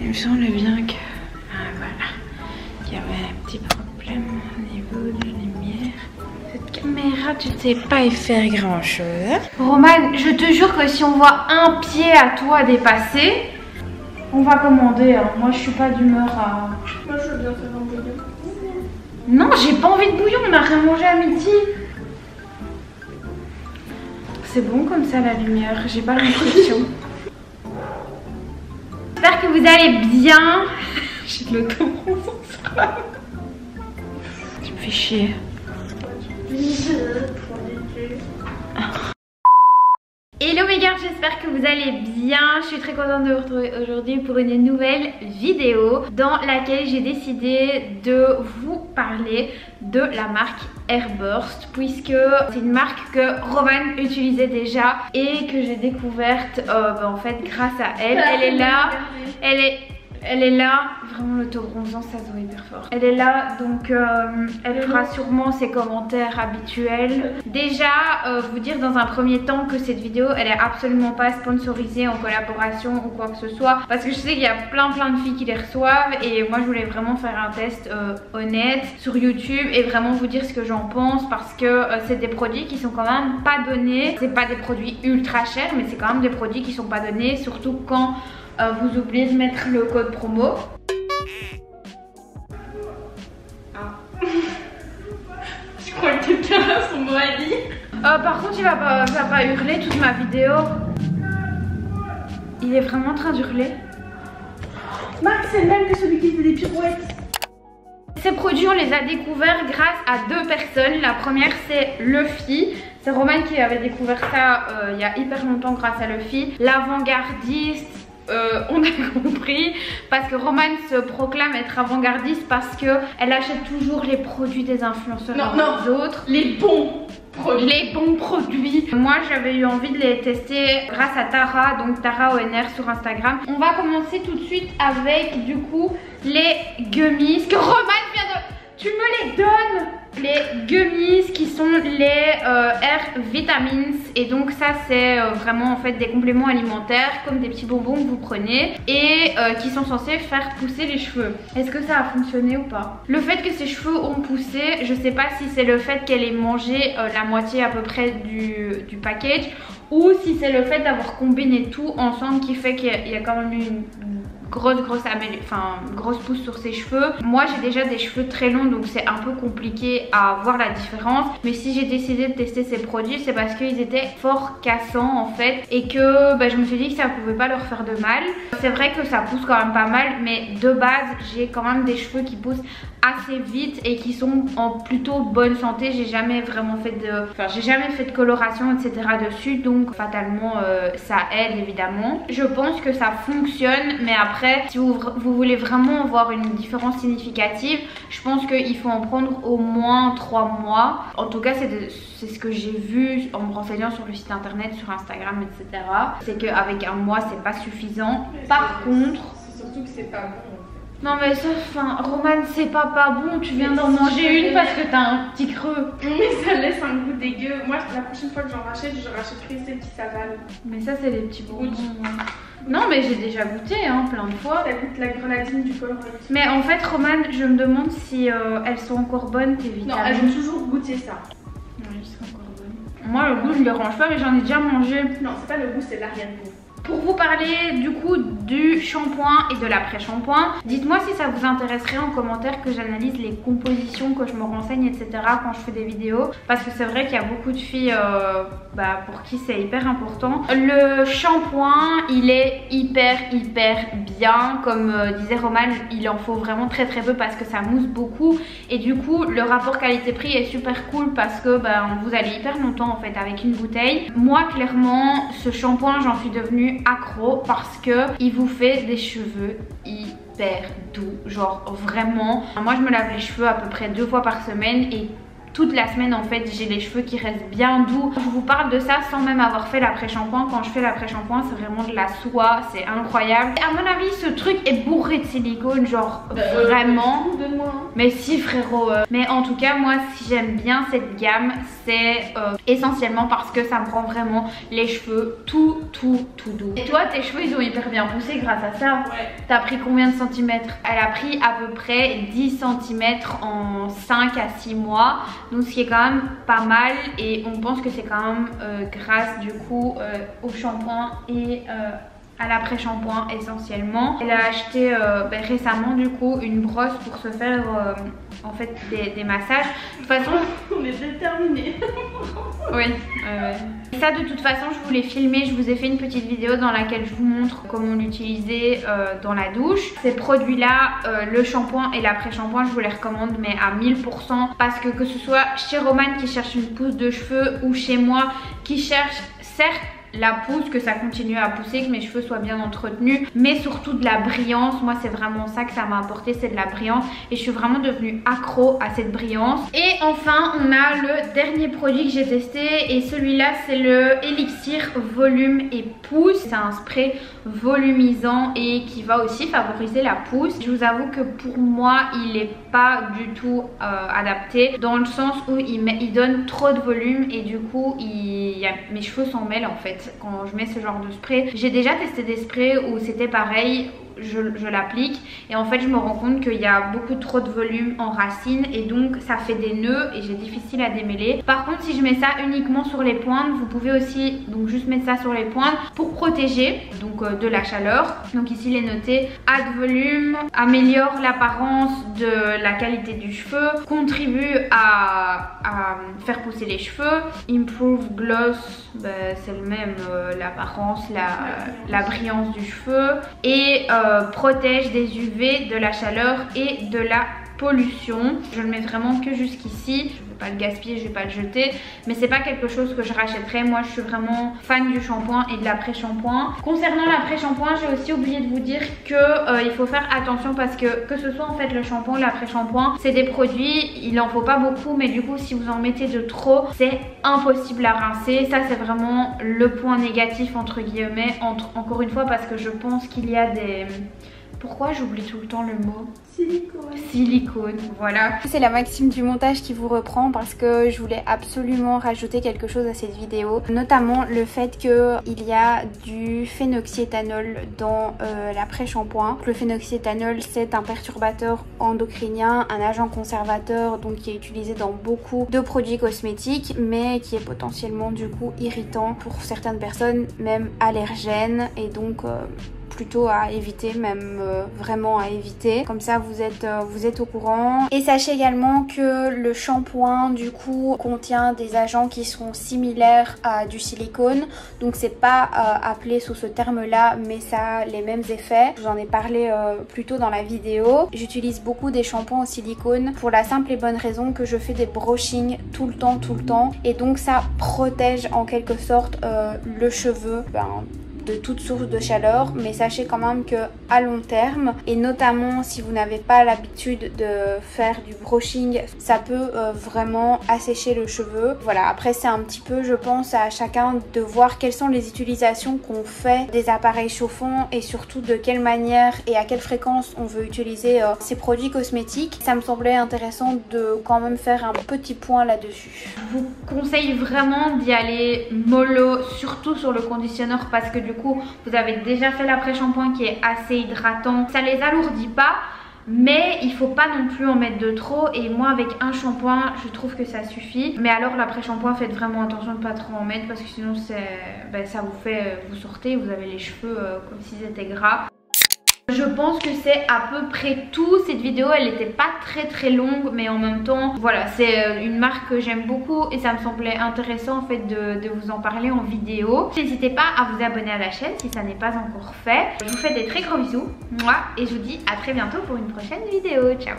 Il me semble bien que voilà, qu'il y avait un petit problème au niveau de la lumière. Cette caméra, tu sais pas y faire grand chose. Roman, je te jure que si on voit un pied à toi dépasser, on va commander. Hein. Moi, je suis pas d'humeur à. Moi, je veux bien faire un bouillon. Non, j'ai pas envie de bouillon. On a rien mangé à midi. C'est bon comme ça la lumière. J'ai pas l'impression. J'espère que vous allez bien. J'ai de l'autobronzant sur la main. Tu me fais chier. Hello mes gars, j'espère que vous allez bien. Je suis très contente de vous retrouver aujourd'hui pour une nouvelle vidéo dans laquelle j'ai décidé de vous parler de la marque Airburst, puisque c'est une marque que Roman utilisait déjà et que j'ai découverte en fait grâce à elle. Elle est là, elle est là, vraiment l'autobronzant ça se voit hyper fort. Elle est là donc elle fera sûrement ses commentaires habituels. Déjà vous dire dans un premier temps que cette vidéo elle est absolument pas sponsorisée en collaboration ou quoi que ce soit, parce que je sais qu'il y a plein de filles qui les reçoivent et moi je voulais vraiment faire un test honnête sur YouTube et vraiment vous dire ce que j'en pense, parce que c'est des produits qui sont quand même pas donnés. C'est pas des produits ultra chers mais c'est quand même des produits qui sont pas donnés, surtout quand vous oubliez de mettre le code promo. Ah. Je crois que quelqu'un a son mot à dire. Par contre il va pas hurler toute ma vidéo. Il est vraiment en train d'hurler. Max, c'est le même que celui qui fait des pirouettes. Ces produits on les a découverts grâce à deux personnes. La première c'est Luffy. C'est Roman qui avait découvert ça il y a hyper longtemps grâce à Luffy. L'avant-gardiste. On a compris parce que Roman se proclame être avant-gardiste parce que elle achète toujours les produits des influenceurs des autres. Les bons produits. Les bons produits. Moi j'avais eu envie de les tester grâce à Tara, donc Tara ONR sur Instagram. On va commencer tout de suite avec du coup les gummies que Roman vient de... Tu me les donnes! Les gummies qui sont les Air Vitamins, et donc ça c'est vraiment en fait des compléments alimentaires comme des petits bonbons que vous prenez et qui sont censés faire pousser les cheveux. Est-ce que ça a fonctionné ou pas? Le fait que ses cheveux ont poussé, je sais pas si c'est le fait qu'elle ait mangé la moitié à peu près du package ou si c'est le fait d'avoir combiné tout ensemble qui fait qu'il y a quand même une grosse pousse sur ses cheveux. Moi j'ai déjà des cheveux très longs donc c'est un peu compliqué à voir la différence, mais si j'ai décidé de tester ces produits c'est parce qu'ils étaient fort cassants en fait et que je me suis dit que ça pouvait pas leur faire de mal. C'est vrai que ça pousse quand même pas mal, mais de base j'ai quand même des cheveux qui poussent assez vite et qui sont en plutôt bonne santé. J'ai jamais vraiment fait de coloration etc dessus, donc fatalement ça aide évidemment. Je pense que ça fonctionne, mais après si vous voulez vraiment voir une différence significative, je pense qu'il faut en prendre au moins 3 mois. En tout cas c'est ce que j'ai vu en me renseignant sur le site internet, sur Instagram etc. C'est qu'avec un mois c'est pas suffisant. Par contre c'est surtout que c'est pas bon. Non mais ça, Roman, c'est pas bon, tu viens d'en manger une parce que t'as un petit creux. Mais ça laisse un goût dégueu. Moi la prochaine fois que j'en rachète, je rachèterai celles qui s'avalent. Mais ça c'est des petits bonbons. Non mais j'ai déjà goûté plein de fois. Ça goûte la grenadine du colorant. Mais en fait Roman, je me demande si elles sont encore bonnes tes vitamines. Non, elles ont toujours goûté ça. Oui, elles sont encore bonnes. Moi le goût je ne dérange pas, mais j'en ai déjà mangé. Non, c'est pas le goût, c'est l'arrière-goût. Pour vous parler du coup du shampoing et de l'après-shampoing, dites-moi si ça vous intéresserait en commentaire que j'analyse les compositions, que je me renseigne etc quand je fais des vidéos, parce que c'est vrai qu'il y a beaucoup de filles pour qui c'est hyper important. Le shampoing il est hyper bien, comme disait Roman, il en faut vraiment très peu parce que ça mousse beaucoup et du coup le rapport qualité-prix est super cool parce que vous allez hyper longtemps en fait avec une bouteille. Moi clairement ce shampoing j'en suis devenue accro parce que il vous fait des cheveux hyper doux, genre vraiment. Moi je me lave les cheveux à peu près 2 fois par semaine et toute la semaine en fait j'ai les cheveux qui restent bien doux. Je vous parle de ça sans même avoir fait l'après-shampoing. Quand je fais l'après-shampoing c'est vraiment de la soie, c'est incroyable. À mon avis ce truc est bourré bourré de silicone, genre vraiment. Mais si frérot. Mais en tout cas moi si j'aime bien cette gamme, c'est essentiellement parce que ça me rend vraiment les cheveux tout doux. Et toi tes cheveux ils ont hyper bien poussé grâce à ça. Ouais. T'as pris combien de centimètres? Elle a pris à peu près 10 cm en 5 à 6 mois. Donc ce qui est quand même pas mal. Et on pense que c'est quand même grâce du coup au shampoing et à l'après-shampoing essentiellement. Elle a acheté récemment du coup une brosse pour se faire en fait des massages. De toute façon on est déterminés. oui, ça de toute façon je voulais filmer, je vous ai fait une petite vidéo dans laquelle je vous montre comment l'utiliser dans la douche. Ces produits là, le shampoing et l'après-shampoing, je vous les recommande mais à 1000%, parce que ce soit chez Romane qui cherche une pousse de cheveux ou chez moi qui cherche certes la pousse, que ça continue à pousser, que mes cheveux soient bien entretenus, mais surtout de la brillance. Moi c'est vraiment ça que ça m'a apporté, c'est de la brillance, et je suis vraiment devenue accro à cette brillance. Et enfin on a le dernier produit que j'ai testé, et celui-là c'est le Elixir Volume et Pousse. C'est un spray volumisant et qui va aussi favoriser la pousse. Je vous avoue que pour moi il est pas du tout adapté, dans le sens où il donne trop de volume et du coup mes cheveux s'en mêlent en fait quand je mets ce genre de spray. J'ai déjà testé des sprays où c'était pareil, je l'applique et en fait je me rends compte qu'il y a beaucoup trop de volume en racine et donc ça fait des nœuds et j'ai difficile à démêler. Par contre si je mets ça uniquement sur les pointes, vous pouvez aussi donc juste mettre ça sur les pointes pour protéger donc de la chaleur. Donc ici il est noté add volume, améliore l'apparence de la qualité du cheveu, contribue à faire pousser les cheveux, improve gloss, c'est le même, l'apparence, la brillance du cheveu, et protège des UV, de la chaleur et de la pollution. Je le mets vraiment que jusqu'ici, je vais pas le gaspiller, je vais pas le jeter, mais c'est pas quelque chose que je rachèterais. Moi je suis vraiment fan du shampoing et de l'après-shampoing. Concernant l'après-shampoing, j'ai aussi oublié de vous dire que il faut faire attention, parce que ce soit en fait le shampoing ou l'après-shampoing, c'est des produits, il en faut pas beaucoup, mais du coup si vous en mettez de trop, c'est impossible à rincer. Ça c'est vraiment le point négatif entre guillemets, encore une fois, parce que je pense qu'il y a des... Pourquoi j'oublie tout le temps le mot? Silicone, voilà. C'est la Maxime du montage qui vous reprend, parce que je voulais absolument rajouter quelque chose à cette vidéo, notamment le fait qu'il y a du phénoxyéthanol dans l'après-shampoing. Le phénoxyéthanol c'est un perturbateur endocrinien, un agent conservateur donc qui est utilisé dans beaucoup de produits cosmétiques, mais qui est potentiellement du coup irritant pour certaines personnes, même allergène, et donc plutôt à éviter, même vraiment à éviter. Comme ça vous êtes au courant. Et sachez également que le shampoing du coup contient des agents qui sont similaires à du silicone, donc c'est pas appelé sous ce terme là, mais ça a les mêmes effets. Je vous en ai parlé plus tôt dans la vidéo. J'utilise beaucoup des shampoings au silicone pour la simple et bonne raison que je fais des brushings tout le temps, et donc ça protège en quelque sorte le cheveu de toute source de chaleur. Mais sachez quand même que à long terme, et notamment si vous n'avez pas l'habitude de faire du brushing, ça peut vraiment assécher le cheveu. Voilà, après c'est un petit peu, je pense, à chacun de voir quelles sont les utilisations qu'on fait des appareils chauffants, et surtout de quelle manière et à quelle fréquence on veut utiliser ces produits cosmétiques. Ça me semblait intéressant de quand même faire un petit point là-dessus. Je vous conseille vraiment d'y aller mollo, surtout sur le conditionneur, parce que du coup vous avez déjà fait l'après-shampoing qui est assez hydratant, ça les alourdit pas, mais il faut pas non plus en mettre de trop, et moi avec un shampoing je trouve que ça suffit. Mais alors l'après-shampoing, faites vraiment attention de pas trop en mettre, parce que sinon ça vous fait, vous sortez, vous avez les cheveux comme s'ils étaient gras. Je pense que c'est à peu près tout. Cette vidéo elle n'était pas très longue, mais en même temps voilà, c'est une marque que j'aime beaucoup et ça me semblait intéressant en fait de vous en parler en vidéo. N'hésitez pas à vous abonner à la chaîne si ça n'est pas encore fait. Je vous fais des très gros bisous, moi, et je vous dis à très bientôt pour une prochaine vidéo. Ciao.